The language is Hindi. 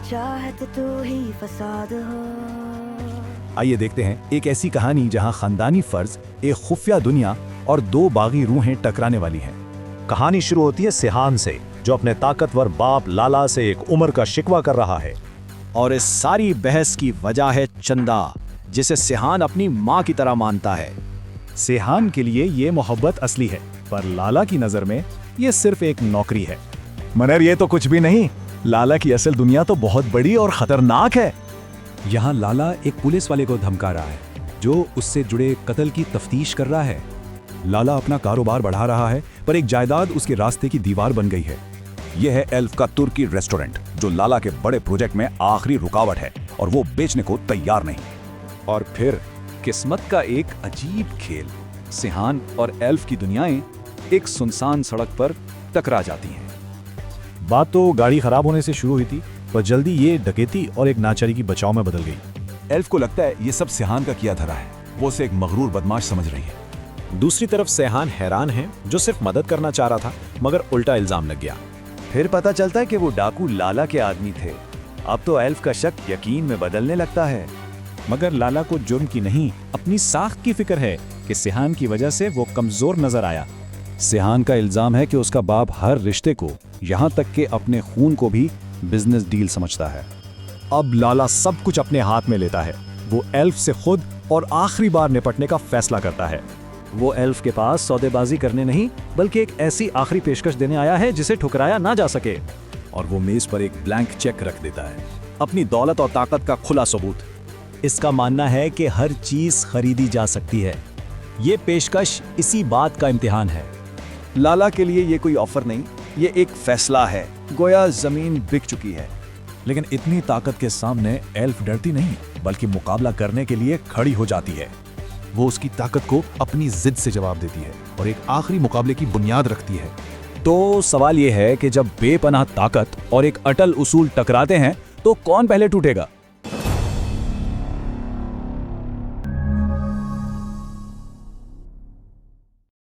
चाहत तू ही फसाद हो। आइए देखते हैं एक ऐसी कहानी जहां खानदानी फर्ज, एक खुफिया दुनिया और दो बागी रूहें टकराने वाली हैं। कहानी शुरू होती है सिहान से, जो अपने ताकतवर बाप लाला से एक उम्र का शिकवा कर रहा है। और इस सारी बहस की वजह है चंदा, जिसे सिहान अपनी माँ की तरह मानता है। सिहान के लिए ये मोहब्बत असली है, पर लाला की नजर में ये सिर्फ एक नौकरी है। मगर ये तो कुछ भी नहीं, लाला की असल दुनिया तो बहुत बड़ी और खतरनाक है। यहाँ लाला एक पुलिस वाले को धमका रहा है, जो उससे जुड़े कत्ल की तफ्तीश कर रहा है। लाला अपना कारोबार बढ़ा रहा है, पर एक जायदाद उसके रास्ते की दीवार बन गई है। यह है एल्फ का तुर्की रेस्टोरेंट, जो लाला के बड़े प्रोजेक्ट में आखिरी रुकावट है और वो बेचने को तैयार नहीं। और फिर किस्मत का एक अजीब खेल, सिहान और एल्फ की दुनियाएं एक सुनसान सड़क पर टकरा जाती हैं। बात तो गाड़ी खराब होने से शुरू हुई थी, पर जल्दी ये डकैती और एक नाचारी की बचाव में बदल गई। एल्फ को लगता है ये सब सिहान का किया धरा है, वो उसे एक मगरूर बदमाश समझ रही है। दूसरी तरफ सिहान हैरान है, जो सिर्फ मदद करना चाह रहा था, मगर उल्टा इल्जाम लग गया। फिर पता चलता है कि वो डाकू लाला के आदमी थे। अब तो एल्फ का शक यकीन में बदलने लगता है। मगर लाला को जुर्म की नहीं, अपनी साख की फिक्र है कि सिहान की वजह से वो कमजोर नजर आया। सिहान का इल्जाम है कि उसका बाप हर रिश्ते को, यहाँ तक कि अपने खून को भी बिजनेस डील समझता है। अब लाला सब कुछ अपने हाथ में लेता है। वो एल्फ से खुद और आखिरी बार निपटने का फैसला करता है। वो एल्फ के पास सौदेबाजी करने नहीं, बल्कि एक ऐसी आखिरी पेशकश देने आया है जिसे ठुकराया ना जा सके। और वो मेज पर एक ब्लैंक चेक रख देता है, अपनी दौलत और ताकत का खुला सबूत। इसका मानना है कि हर चीज खरीदी जा सकती है। ये पेशकश इसी बात का इम्तिहान है। लाला के लिए ये कोई ऑफर नहीं, ये एक फैसला है। गोया जमीन बिक चुकी है। लेकिन इतनी ताकत के सामने एल्फ डरती नहीं, बल्कि मुकाबला करने के लिए खड़ी हो जाती है। वो उसकी ताकत को अपनी जिद से जवाब देती है और एक आखिरी मुकाबले की बुनियाद रखती है। तो सवाल ये है कि जब बेपनाह ताकत और एक अटल उसूल टकराते हैं, तो कौन पहले टूटेगा?